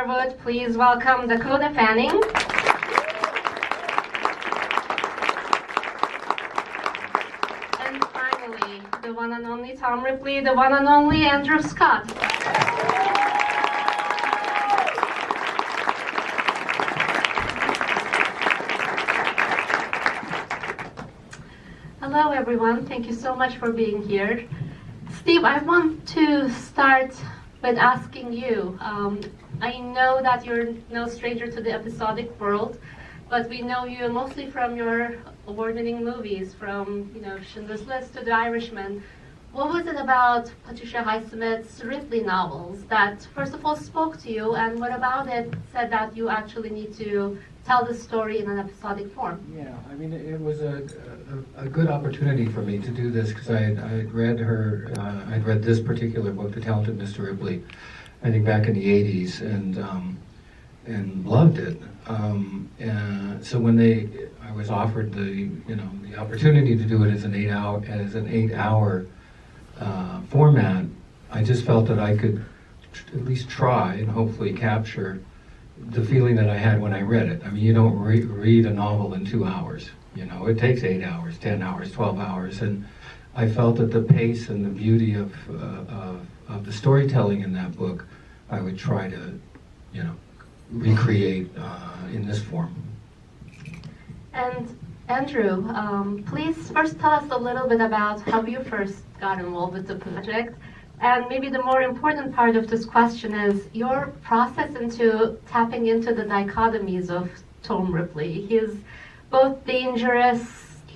Sherwood, please welcome Dakota Fanning. And finally, the one and only Tom Ripley, the one and only Andrew Scott. Hello everyone, thank you so much for being here. Steve, I want to start with asking you. I know that you're no stranger to the episodic world, but we know you mostly from your award-winning movies, from Schindler's List to The Irishman. What was it about Patricia Highsmith's Ripley novels that first of all spoke to you, and what about it said that you actually need to tell the story in an episodic form? Yeah, I mean, it was a good opportunity for me to do this because I had read I'd read this particular book, The Talented Mr. Ripley, I think back in the 80s, and loved it. So when I was offered the opportunity to do it as an 8-hour format, I just felt that I could at least try and hopefully capture the feeling that I had when I read it. I mean, you don't read a novel in 2 hours. It takes 8 hours, 10 hours, 12 hours, and I felt that the pace and the beauty of the storytelling in that book, I would try to, recreate in this form. And Andrew, please first tell us a little bit about how you first got involved with the project. And maybe the more important part of this question is your process into tapping into the dichotomies of Tom Ripley. He's both dangerous,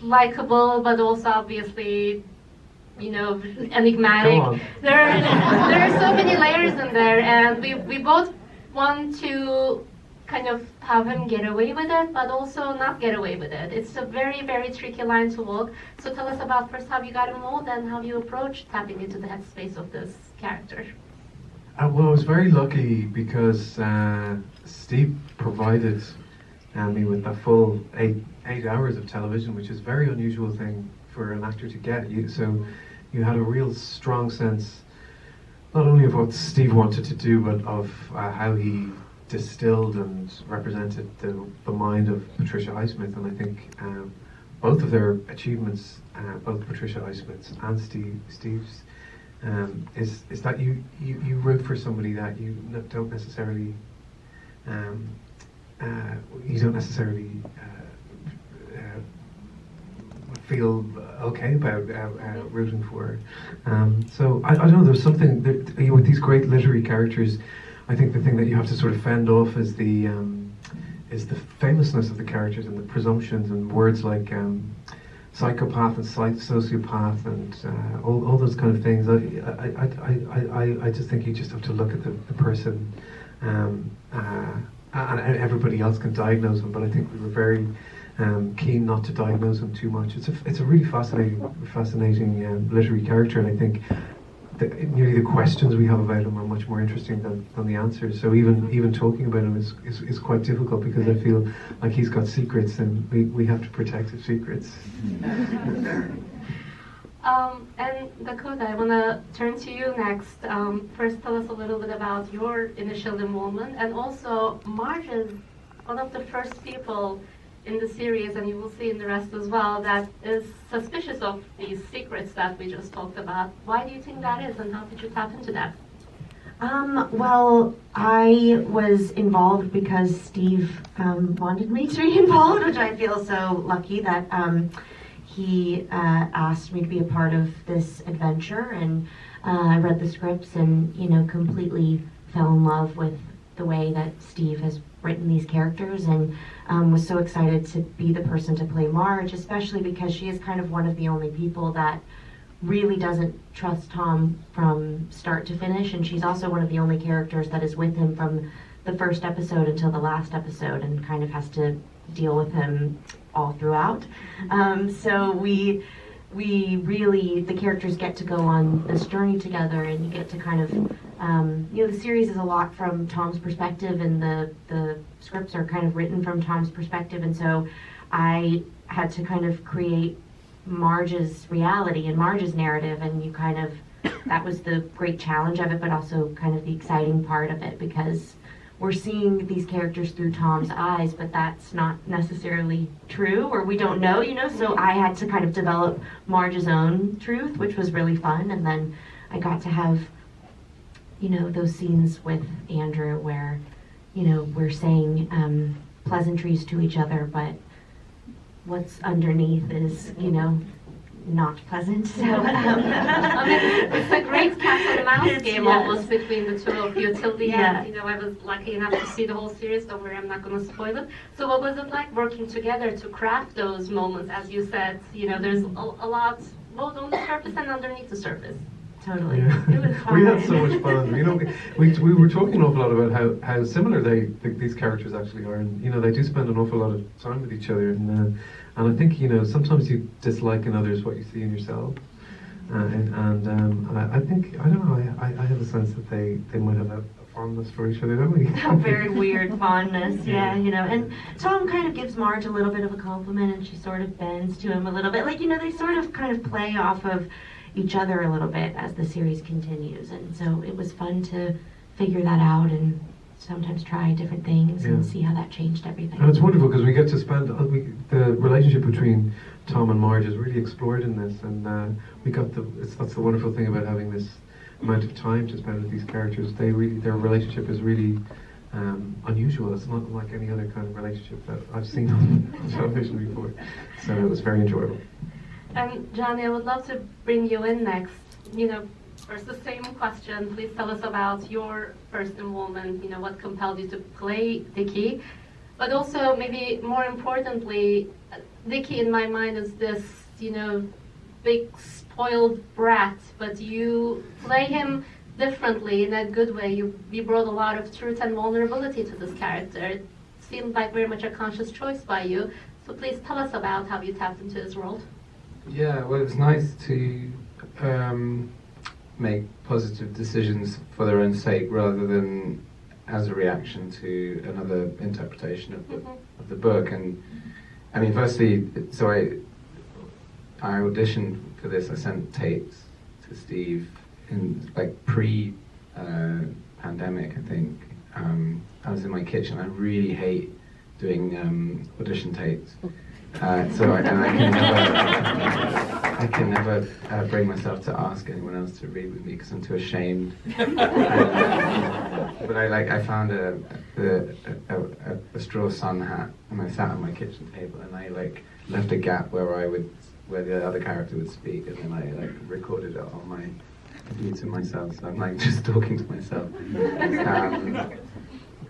likable, but also obviously, enigmatic. There are so many layers in there, and we both want to kind of have him get away with it, but also not get away with it. It's a very, very tricky line to walk. So tell us about first how you got involved and how you approached tapping into the headspace of this character. Well, I was very lucky because Steve provided me with the full eight hours of television, which is a very unusual thing for an actor to get. So you had a real strong sense, not only of what Steve wanted to do, but of how he distilled and represented the mind of Patricia Highsmith. And I think both of their achievements, both Patricia Highsmith's and Steve's, is that you root for somebody that you don't necessarily feel okay about rooting for. So I don't know, there's something that, with these great literary characters, I think the thing that you have to sort of fend off is the famousness of the characters and the presumptions and words like psychopath and sociopath and all those kind of things. I just think you just have to look at the person, and everybody else can diagnose them. But I think we were very keen not to diagnose him too much. It's a really fascinating literary character, and I think nearly the questions we have about him are much more interesting than the answers. So even talking about him is quite difficult because I feel like he's got secrets and we have to protect his secrets. And Dakota, I want to turn to you next. First, tell us a little bit about your initial involvement, and also Marge is one of the first people in the series, and you will see in the rest as well, that is suspicious of these secrets that we just talked about. Why do you think that is, and how did you tap into that? Well, I was involved because Steve wanted me to be involved, which I feel so lucky that he asked me to be a part of this adventure, and I read the scripts and completely fell in love with the way that Steve has written these characters, and was so excited to be the person to play Marge, especially because she is kind of one of the only people that really doesn't trust Tom from start to finish, and she's also one of the only characters that is with him from the first episode until the last episode and kind of has to deal with him all throughout. So we really, the characters get to go on this journey together, and you get to kind of the series is a lot from Tom's perspective, and the scripts are kind of written from Tom's perspective, and so I had to kind of create Marge's reality and Marge's narrative, and that was the great challenge of it, but also kind of the exciting part of it, because we're seeing these characters through Tom's eyes, but that's not necessarily true, or we don't know, you know. So I had to kind of develop Marge's own truth, which was really fun. And then I got to have, you know, those scenes with Andrew where, you know, we're saying pleasantries to each other, but what's underneath is, you know, not pleasant. So I mean, it's a great cat and mouse game Yes. almost between the two of you till the Yeah. end. You know, I was lucky enough to see the whole series. Don't worry, I'm not going to spoil it. So what was it like working together to craft those moments? As you said, you know, there's a lot both on the surface and underneath the surface. Totally. Yeah. It was fun. We had so much fun. You know, we were talking an awful lot about how similar these characters actually are, and you know, they do spend an awful lot of time with each other, and I think, you know, sometimes you dislike in others what you see in yourself, I think, I don't know, I have a sense that they might have a fondness for each other, don't we? A very weird fondness, yeah, you know. And Tom kind of gives Marge a little bit of a compliment, and she sort of bends to him a little bit. Like, you know, they sort of kind of play off of each other a little bit as the series continues, and so it was fun to figure that out and sometimes try different things and see how that changed everything. And it's wonderful because we get to spend the relationship between Tom and Marge is really explored in this, and that's the wonderful thing about having this amount of time to spend with these characters. Their relationship is really unusual. It's not like any other kind of relationship that I've seen on television before. So it was very enjoyable. And Johnny, I would love to bring you in next. You know, first the same question. Please tell us about your first involvement. You know, what compelled you to play Dickie, but also maybe more importantly, Dickie in my mind is this, you know, big spoiled brat, but you play him differently in a good way. You brought a lot of truth and vulnerability to this character. It seemed like very much a conscious choice by you. So please tell us about how you tapped into his world. Yeah, well, it was nice to make positive decisions for their own sake rather than as a reaction to another interpretation of the book. And I mean, firstly, so I auditioned for this. I sent tapes to Steve in like pre-pandemic, I think. I was in my kitchen. I really hate doing audition tapes. So I can never bring myself to ask anyone else to read with me because I'm too ashamed. But I found a straw sun hat, and I sat on my kitchen table and I left a gap where the other character would speak, and then I recorded it on my computer myself. So I'm just talking to myself.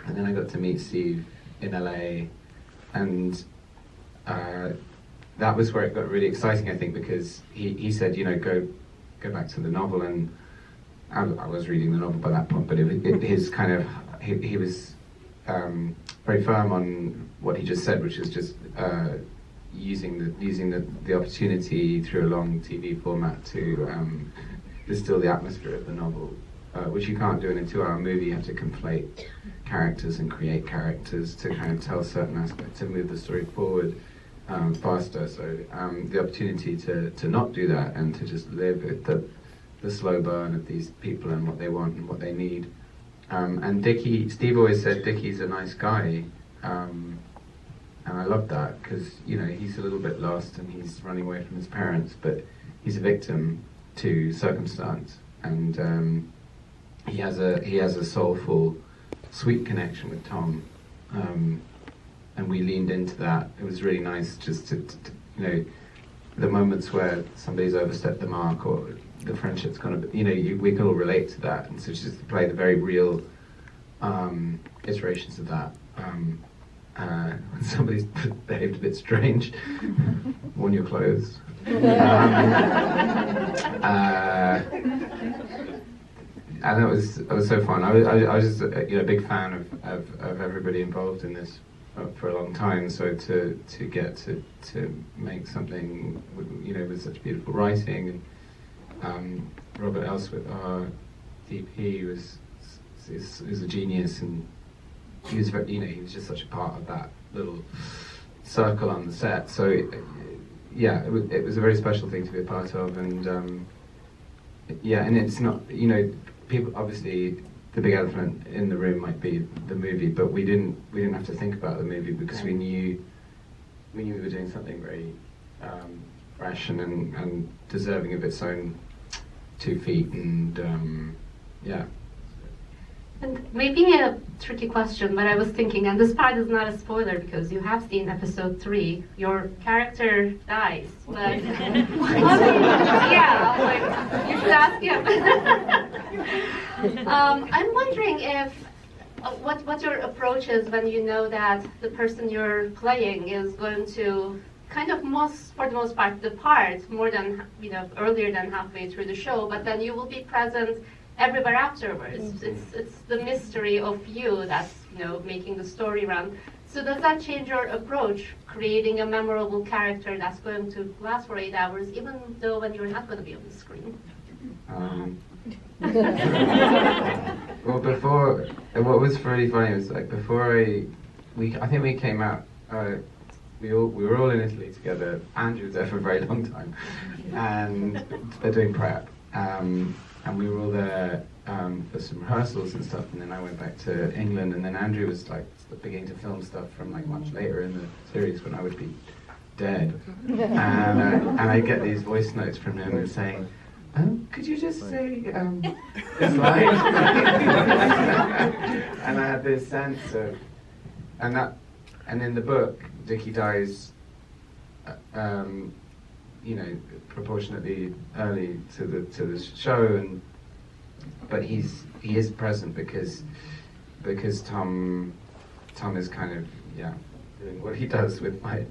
And then I got to meet Steve in LA, and that was where it got really exciting, I think, because he said, you know, go back to the novel, and I was reading the novel by that point, but he was very firm on what he just said, which is just using the opportunity through a long TV format to distill the atmosphere of the novel, which you can't do in a 2-hour movie. You have to conflate characters and create characters to kind of tell certain aspects to move the story forward faster. So the opportunity to not do that and to just live at the slow burn of these people and what they want and what they need. And Dickie, Steve always said Dickie's a nice guy, and I love that because, you know, he's a little bit lost and he's running away from his parents, but he's a victim to circumstance, and he has a soulful, sweet connection with Tom. And we leaned into that. It was really nice just to you know, the moments where somebody's overstepped the mark or the friendship's gonna be, you know, we can all relate to that. And so just to play the very real iterations of that. When somebody's behaved a bit strange, worn your clothes. And it was so fun. I was just a big fan of everybody involved in this for a long time. So to get to make something, you know, with such beautiful writing, and Robert Elswit, our DP, is a genius, and he was very, you know, he was just such a part of that little circle on the set. So yeah, it was a very special thing to be a part of, and yeah, and it's not, you know, people obviously the big elephant in the room might be the movie, but we didn't have to think about the movie because we knew we were doing something very fresh and deserving of its own 2 feet, and yeah. And maybe a tricky question, but I was thinking, and this part is not a spoiler because you have seen episode 3. Your character dies, but yeah, like, you should ask him. I'm wondering if what your approach is when you know that the person you're playing is going to kind of for the most part depart more than earlier than halfway through the show, but then you will be present everywhere afterwards. It's the mystery of you that's making the story run. So does that change your approach, creating a memorable character that's going to last for 8 hours, even though when you're not going to be on the screen? Well, before, what was really funny was like before I think we came out. We were all in Italy together. Andrew was there for a very long time, and they're doing prep. And we were all there for some rehearsals and stuff, and then I went back to England, and then Andrew was like beginning to film stuff from like much later in the series when I would be dead. And I get these voice notes from him saying, could you just say this line? And I had this sense of, and in the book, Dickie dies proportionately early to the show, but he is present because Tom is kind of doing what he does with my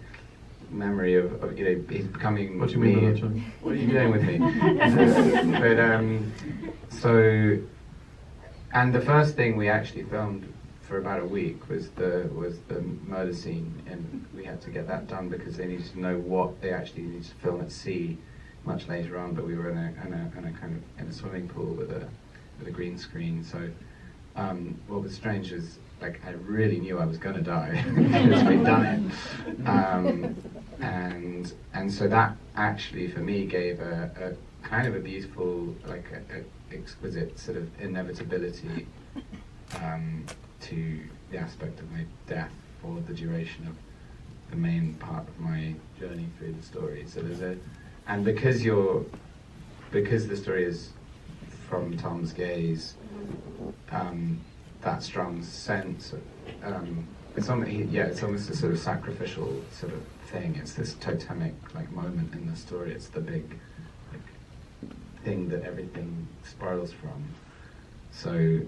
memory of he's becoming What do you me. mean by that, John? What are you doing with me? And the first thing we actually filmed for about a week was the murder scene, and we had to get that done because they needed to know what they actually needed to film at sea much later on. But we were in a swimming pool with a green screen. So what was strange is like I really knew I was going to die because we'd done it, and so that actually for me gave a kind of a beautiful, like a exquisite sort of inevitability to the aspect of my death for the duration of the main part of my journey through the story. So and because the story is from Tom's gaze, that strong sense of, it's almost a sort of sacrificial sort of thing. It's this totemic like moment in the story. It's the big like thing that everything spirals from. So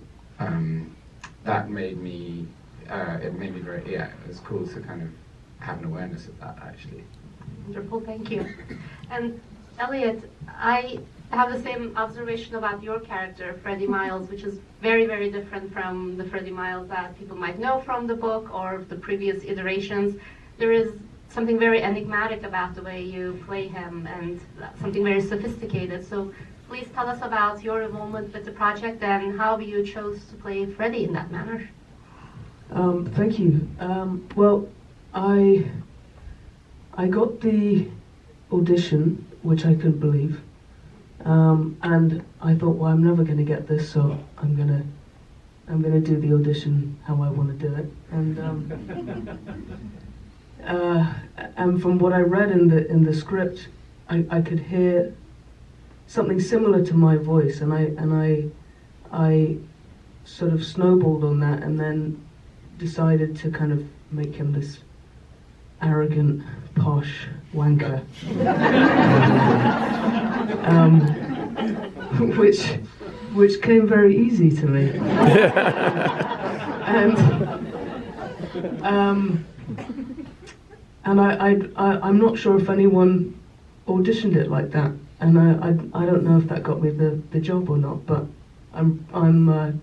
that made me very, it was cool to kind of have an awareness of that actually. Wonderful, thank you. And Elliot, I have the same observation about your character, Freddy Miles, which is very, very different from the Freddy Miles that people might know from the book or the previous iterations. There is something very enigmatic about the way you play him and something very sophisticated. So please tell us about your involvement with the project and how you chose to play Freddy in that manner. Thank you. Well, I got the audition, which I couldn't believe, and I thought, well, I'm never going to get this, so I'm gonna do the audition how I want to do it. And from what I read in the script, I could hear something similar to my voice, and I sort of snowballed on that, and then decided to kind of make him this arrogant, posh wanker, which came very easy to me. And I'm not sure if anyone auditioned it like that, and I don't know if that got me the job or not, but I'm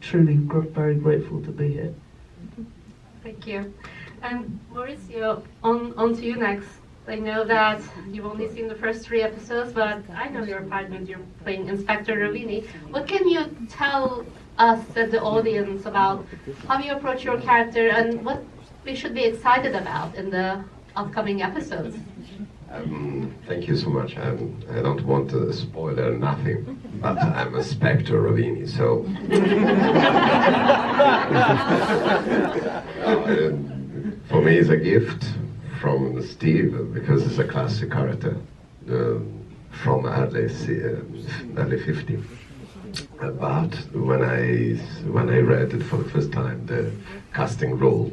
truly very grateful to be here. Thank you. And Maurizio, on to you next. I know that you've only seen the first 3 episodes, but I know your partner, you're playing Inspector Ravini. What can you tell us as the audience about how you approach your character and what we should be excited about in the upcoming episodes? Thank you so much. I don't want to spoiler nothing, but I'm a Spectre Ravini, so for me it's a gift from Steve because it's a classic character from early 50. But when I read it for the first time, the casting role,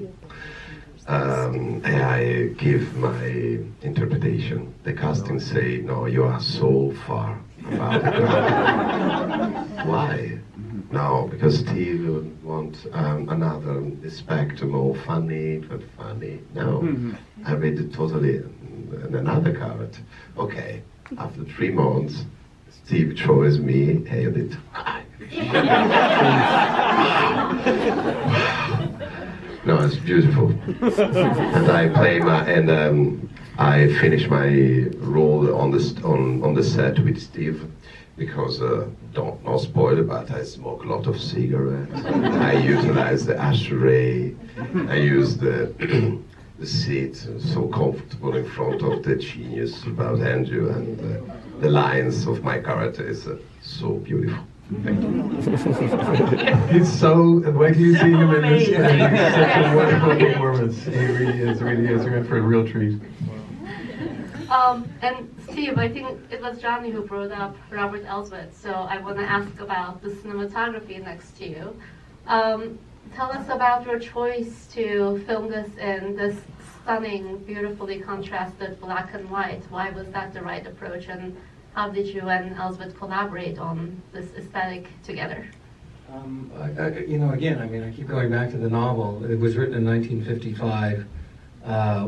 I give my interpretation. The casting say, no, you are so far about the character. Why? No, because Steve would want another Spectre, more funny, but funny. No, I read it totally in another character. Okay, after 3 months, Steve chose me, Elliot. No, it's beautiful. And I play I finish my role on the set with Steve because not spoil it, but I smoke a lot of cigarettes. I utilize the ashtray. I use the seat so comfortable in front of the genius about Andrew, and the lines of my character is so beautiful. Thank you. He's so, wait till you see him in this thing. He's such a wonderful performance. He really is. You're in for a real treat. And Steve, I think it was Johnny who brought up Robert Elswit, so I want to ask about the cinematography next to you. Tell us about your choice to film this in this stunning, beautifully contrasted black and white. Why was that the right approach, and how did you and Elswit collaborate on this aesthetic together? Again, I keep going back to the novel. It was written in 1955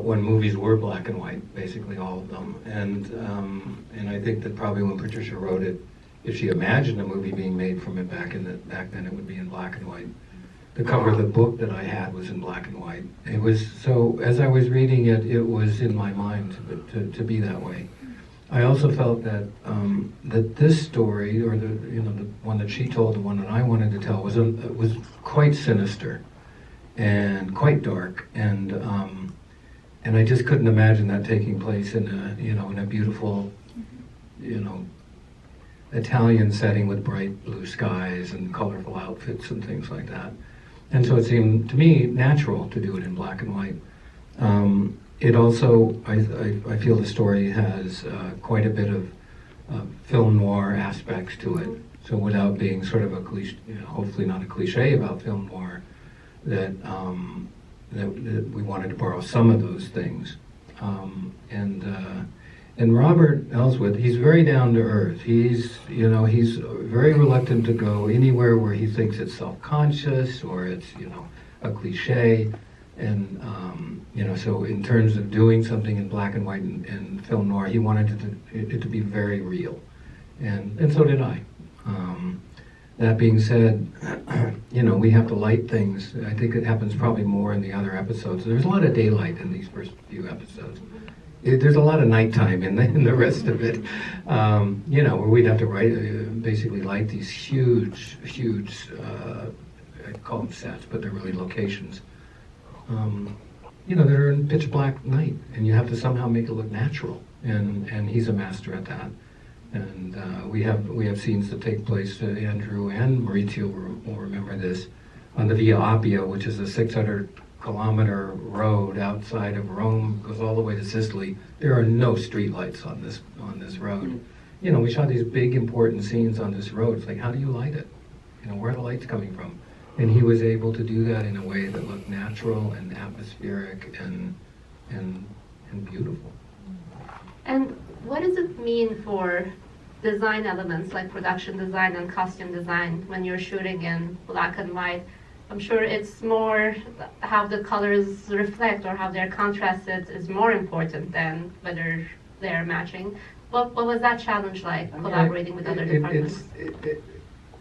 when movies were black and white, basically all of them. And I think that probably when Patricia wrote it, if she imagined a movie being made from it back then, it would be in black and white. The cover of the book that I had was in black and white. It was so, as I was reading it, it was in my mind to be that way. I also felt that that this story, or the one that she told, the one that I wanted to tell, was quite sinister and quite dark, and I just couldn't imagine that taking place in a beautiful, Italian setting with bright blue skies and colorful outfits and things like that. And so it seemed to me natural to do it in black and white. It also, I feel the story has quite a bit of film noir aspects to it. So without being sort of a cliche, hopefully not a cliche about film noir, that we wanted to borrow some of those things. And Robert Elswit, he's very down to earth. He's very reluctant to go anywhere where he thinks it's self-conscious or it's a cliche. And so in terms of doing something in black and white and film noir, he wanted it to be very real, and so did I. That being said, we have to light things. I think it happens probably more in the other episodes. There's a lot of daylight in these first few episodes. There's a lot of nighttime in the rest of it, where we'd have to basically light these huge, I call them sets, but they're really locations. That are in pitch black night, and you have to somehow make it look natural. And he's a master at that. And we have scenes that take place. Andrew and Maurizio will remember this on the Via Appia, which is a 600-kilometer road outside of Rome, goes all the way to Sicily. There are no streetlights on this road. We shot these big important scenes on this road. It's like, how do you light it? Where are the lights coming from? And he was able to do that in a way that looked natural and atmospheric and beautiful. And what does it mean for design elements like production design and costume design when you're shooting in black and white? I'm sure it's more how the colors reflect or how they're contrasted is more important than whether they're matching. What was that challenge like, collaborating with other departments?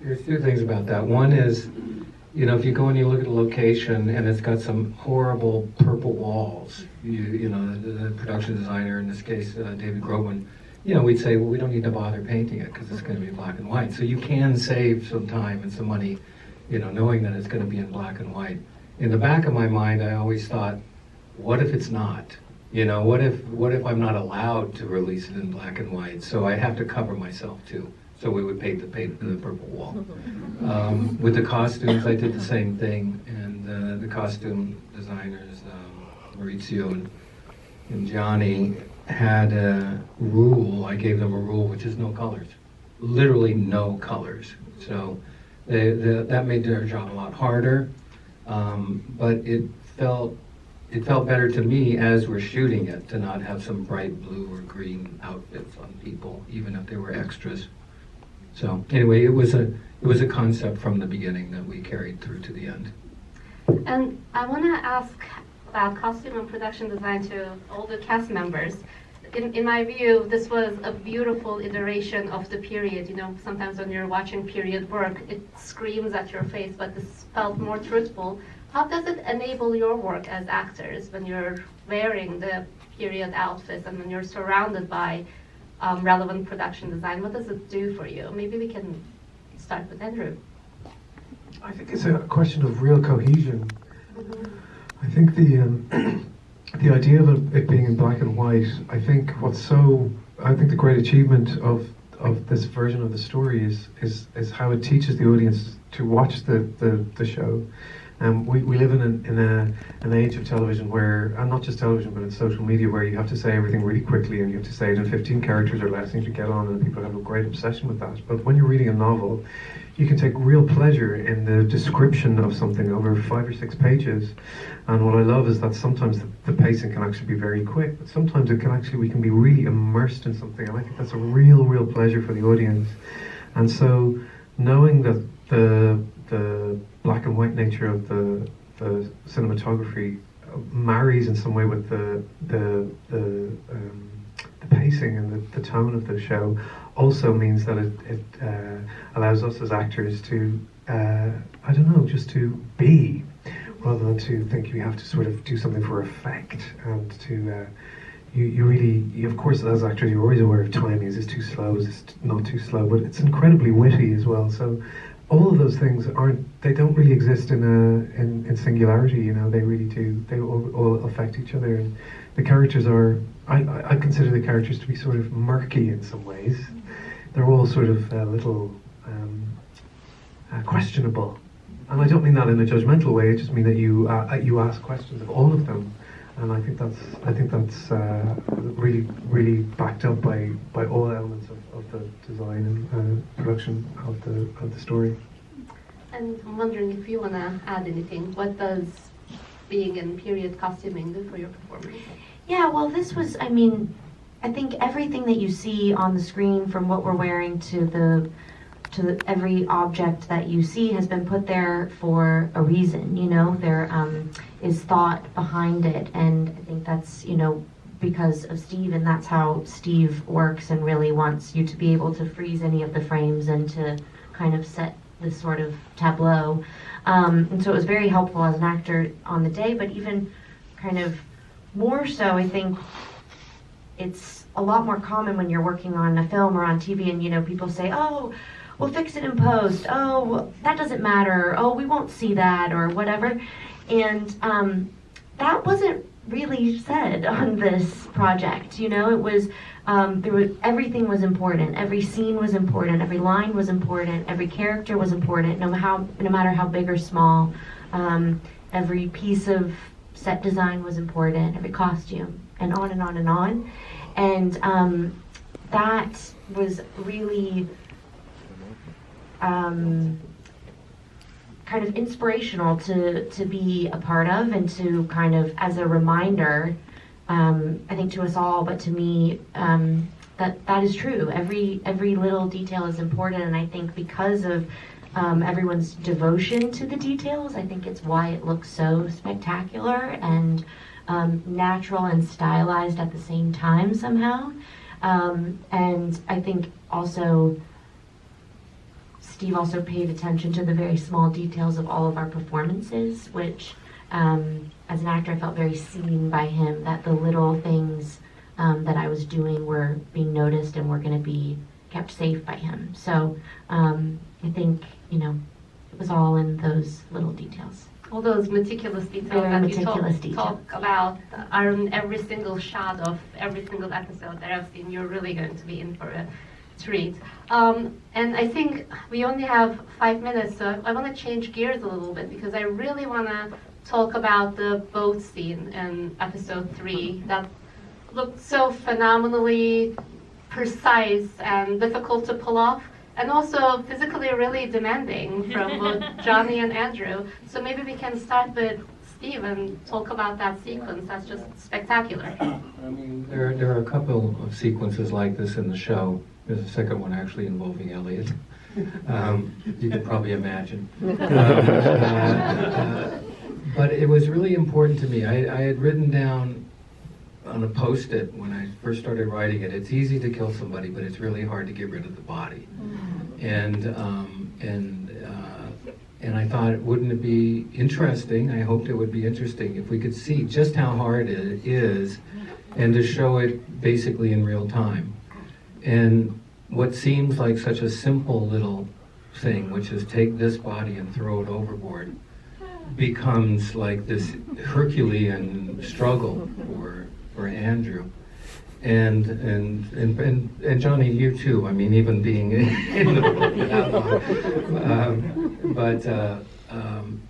There's two things about that. One is, if you go and you look at a location and it's got some horrible purple walls, the production designer, in this case, David Groban, we'd say, well, we don't need to bother painting it because it's going to be black and white. So you can save some time and some money, knowing that it's going to be in black and white. In the back of my mind, I always thought, what if it's not? You know, what if I'm not allowed to release it in black and white? So I have to cover myself too. So we would paint the purple wall. With the costumes, I did the same thing, and the costume designers, Maurizio and Johnny, had a rule. I gave them a rule, which is no colors, literally no colors. So that made their job a lot harder, but it felt better to me as we're shooting it to not have some bright blue or green outfits on people, even if they were extras. So anyway, it was a concept from the beginning that we carried through to the end. And I want to ask about costume and production design to all the cast members. In my view, this was a beautiful iteration of the period. You know, sometimes when you're watching period work, it screams at your face, but this felt more truthful. How does it enable your work as actors when you're wearing the period outfits and when you're surrounded by relevant production design? What does it do for you? Maybe we can start with Andrew. I think it's a question of real cohesion. I think the idea of it being in black and white, I think the great achievement of this version of the story is how it teaches the audience to watch the show. We live in an age of television where, and not just television, but in social media, where you have to say everything really quickly, and you have to say it in 15 characters or less, and you get on, and people have a great obsession with that. But when you're reading a novel, you can take real pleasure in the description of something over 5 or 6 pages. And what I love is that sometimes the pacing can actually be very quick, but sometimes we can be really immersed in something, and I think that's a real pleasure for the audience. And so knowing that the black and white nature of the cinematography marries in some way with the pacing and the tone of the show also means that it allows us as actors to just to be, rather than to think we have to sort of do something for effect, and to you really, of course, as actors, you're always aware of timing. Is this too slow? Is this not too slow? But it's incredibly witty as well. So all of those things don't really exist in singularity. You know, they really do. They all affect each other. And the characters are, I consider the characters to be sort of murky in some ways. They're all sort of a little questionable. And I don't mean that in a judgmental way. I just mean that you ask questions of all of them. And I think that's really backed up by all elements of the design and production of the story. And I'm wondering if you want to add anything. What does being in period costuming do for your performance? Yeah, well, this was, I think everything that you see on the screen, from what we're wearing to every object that you see, has been put there for a reason. You know, there is thought behind it, and I think that's, because of Steve, and that's how Steve works and really wants you to be able to freeze any of the frames and to kind of set this sort of tableau. And so it was very helpful as an actor on the day, but even kind of more so, I think it's a lot more common when you're working on a film or on TV, and people say, oh, we'll fix it in post, oh, that doesn't matter, oh, we won't see that, or whatever. And that wasn't really said on this project. It was everything was important. Every scene was important. Every line was important. Every character was important, no matter how big or small. Every piece of set design was important. Every costume, and on and on and on. And that was really kind of inspirational to be a part of, and to kind of, as a reminder, I think to us all, but to me, that is true. Every little detail is important, and I think because of everyone's devotion to the details, I think it's why it looks so spectacular and natural and stylized at the same time somehow. And I think also Steve also paid attention to the very small details of all of our performances, which as an actor I felt very seen by him, that the little things that I was doing were being noticed and were going to be kept safe by him. So I think, it was all in those little details. all those meticulous details Very that meticulous you details. talk about are in every single shot of every single episode that I've seen. You're really going to be in for a treat. And I think we only have 5 minutes, so I want to change gears a little bit because I really want to talk about the boat scene in episode 3 that looked so phenomenally precise and difficult to pull off, and also physically really demanding from both Johnny and Andrew. So maybe we can start with Steve and talk about that sequence. That's just spectacular. I mean, there are a couple of sequences like this in the show. There's a second one actually involving Elliot. You can probably imagine. But it was really important to me. I had written down on a Post-it when I first started writing it, it's easy to kill somebody, but it's really hard to get rid of the body. And I thought, wouldn't it be interesting, I hoped it would be interesting, if we could see just how hard it is and to show it basically in real time. And what seems like such a simple little thing, which is take this body and throw it overboard, becomes like this Herculean struggle for Andrew. And Johnny, you too. I mean, even being in the book that long. But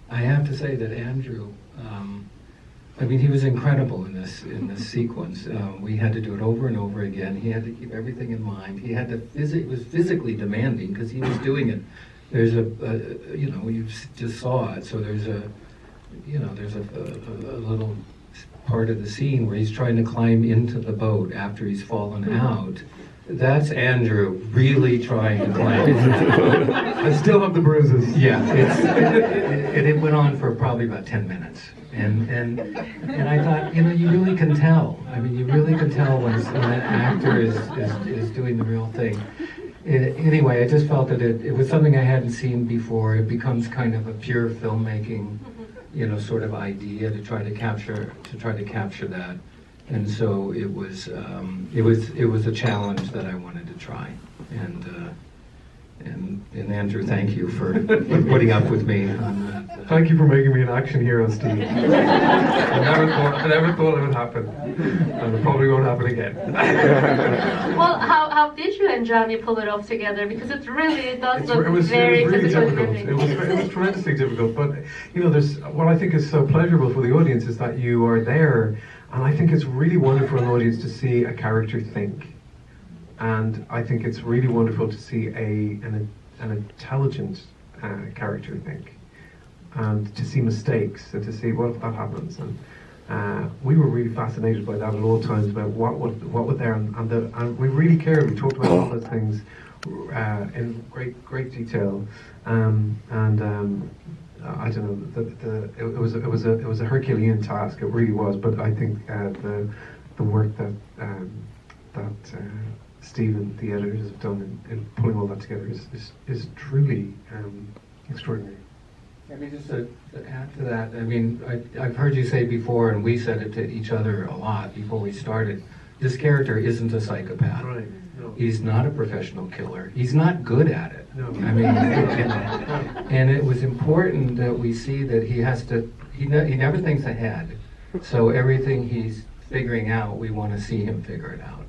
I have to say that Andrew, I mean, he was incredible in this sequence. We had to do it over and over again. He had to keep everything in mind. He had to it was physically demanding because he was doing it. There's you know, you just saw it. So there's a little part of the scene where he's trying to climb into the boat after he's fallen out. That's Andrew really trying to climb into the boat. I still have the bruises. Yeah, it went on for probably about 10 minutes. And I thought, you know, you really can tell. I mean, you really can tell when an actor is doing the real thing. Anyway, I just felt that it was something I hadn't seen before. It becomes kind of a pure filmmaking, you know, sort of idea to try to capture that. And so it was a challenge that I wanted to try. And Andrew, thank you for putting up with me on that. Thank you for making me an action hero, Steve. I never thought it would happen, and it probably won't happen again. Well, how did you and Johnny pull it off together? Because it really does look It was very really physically difficult. demanding. It was tremendously difficult. But you know, there's what I think is so pleasurable for the audience is that you are there, and I think it's really wonderful for an audience to see a character think, and I think it's really wonderful to see an intelligent character think, and to see mistakes and to see what if that happens. And we were really fascinated by that at all times about what was there, and we really cared. We talked about all those things in great detail, I don't know. It was a Herculean task. It really was. But I think the work that Steve and the editors have done in pulling all that together is truly extraordinary. I mean, just to add to that, I mean, I've heard you say before, and we said it to each other a lot before we started, this character isn't a psychopath. Right. No. He's not a professional killer. He's not good at it. No. I mean, and it was important that we see that he never thinks ahead. So everything he's figuring out, we want to see him figure it out.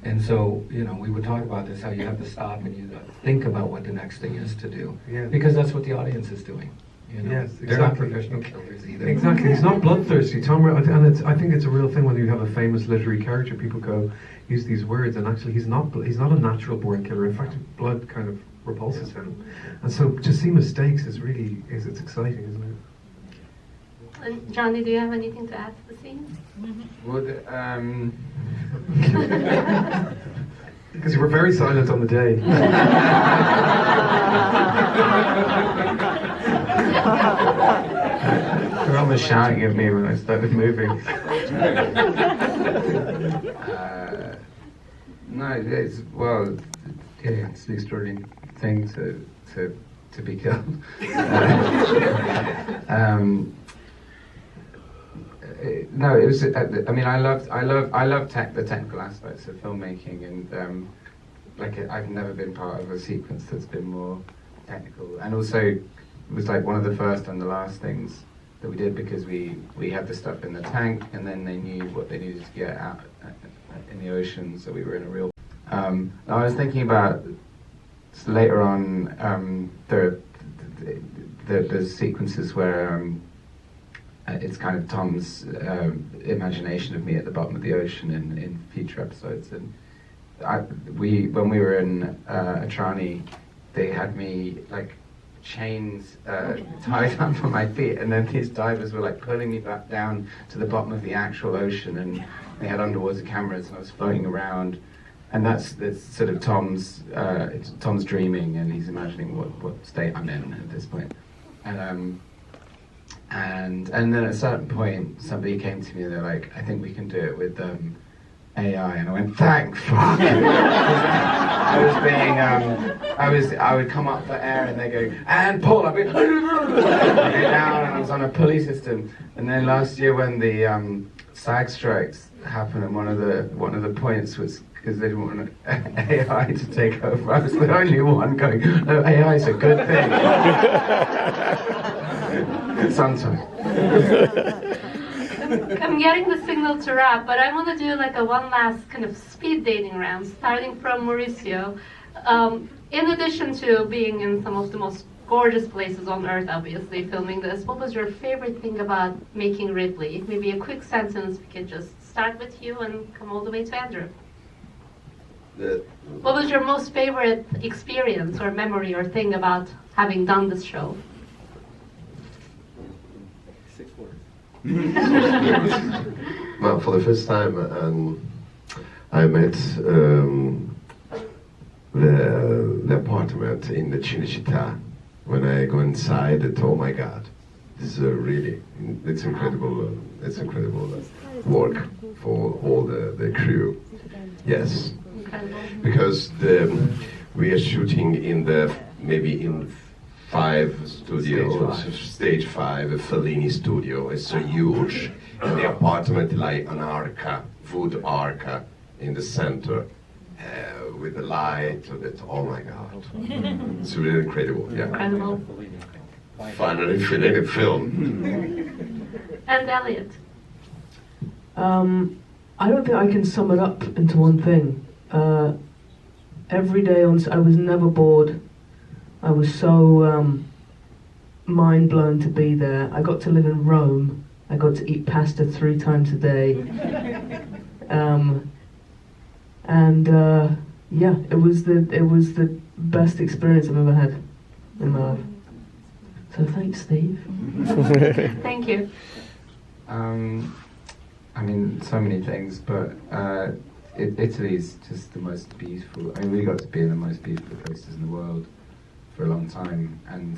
And so, you know, we would talk about this, how you have to stop and you think about what the next thing is to do. Yeah. Because that's what the audience is doing. You know? Yes, They're not exactly. professional killers either. Exactly. He's not bloodthirsty. And I think it's a real thing when you have a famous literary character. People use these words, and actually he's not a natural born killer. In fact, blood kind of repulses him. And so to see mistakes it's exciting, isn't it? And Johnny, do you have anything to add to the scene? Well, Because you were very silent on the day. They're almost shouting at me when I started moving. No, it's an extraordinary thing to be killed. No, it was. I mean, I love the technical aspects of filmmaking, and I've never been part of a sequence that's been more technical, and also it was like one of the first and the last things that we did, because we had the stuff in the tank, and then they knew what they needed to get out in the ocean, so we were in a real. I was thinking about later on there's sequences where it's kind of Tom's imagination of me at the bottom of the ocean in future episodes, and when we were in Atrani, they had me like chains tied up on my feet, and then these divers were like pulling me back down to the bottom of the actual ocean, and they had underwater cameras, and I was floating around, and that's sort of Tom's dreaming, and he's imagining what state I'm in at this point. And then at a certain point, somebody came to me, they're like, I think we can do it with AI, and I went, thank fuck. I would come up for air, and they go, and pull, I'd be, I go down, and I was on a pulley system. And then last year when the SAG strikes happened, and one of the points was because they didn't want AI to take over. I was the only one going, no, AI is a good thing. Sometimes. I'm getting the signal to wrap, but I want to do like one last kind of speed dating round, starting from Maurizio. In addition to being in some of the most gorgeous places on earth, obviously, filming this, what was your favorite thing about making Ripley? Maybe a quick sentence. We could just start with you and come all the way to Andrew. What was your most favorite experience or memory or thing about having done this show? 6 words. Well, for the first time, I met the apartment in the Cinecittà. When I go inside, oh my God, this is it's incredible. It's incredible work for all the crew. Yes. Because we are shooting in maybe in 5 studios, stage 5, a Fellini studio. It's so huge, and the apartment like an arca, wood arca in the center, with the light. Oh my God, it's really incredible. Yeah. Incredible. Finally filming a film. And Elliot. I don't think I can sum it up into one thing. Every day I was never bored. I was so mind blown to be there. I got to live in Rome. I got to eat pasta 3 times a day. Yeah, it was the best experience I've ever had in my life. So thanks, Steve. Thank you. I mean, so many things, but Italy's just the most beautiful. I mean, we got to be in the most beautiful places in the world for a long time, and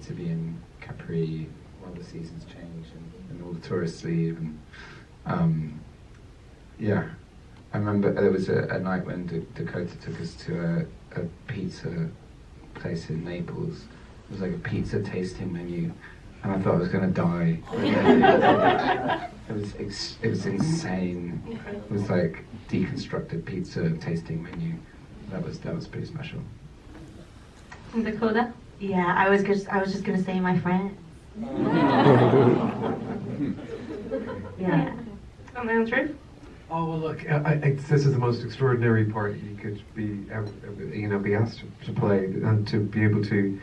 to be in Capri while the seasons change and all the tourists leave, and yeah, I remember there was a night when Dakota took us to a pizza place in Naples. It was like a pizza tasting menu, and I thought I was going to die. It was insane. It was like deconstructed pizza tasting menu. That was pretty special. And Dakota? Yeah, I was just gonna say my friend. Yeah. And Andrew? Oh well, look, this is the most extraordinary part you could be asked to play, and to be able to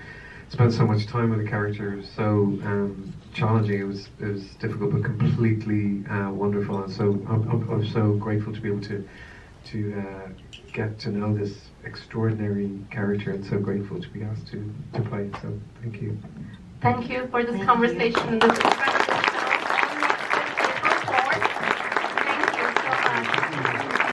spend so much time with a character so challenging. It was difficult, but completely wonderful. And so I'm so grateful to be able to get to know this extraordinary character, and so grateful to be asked to play. So thank you. Thank you for this conversation and this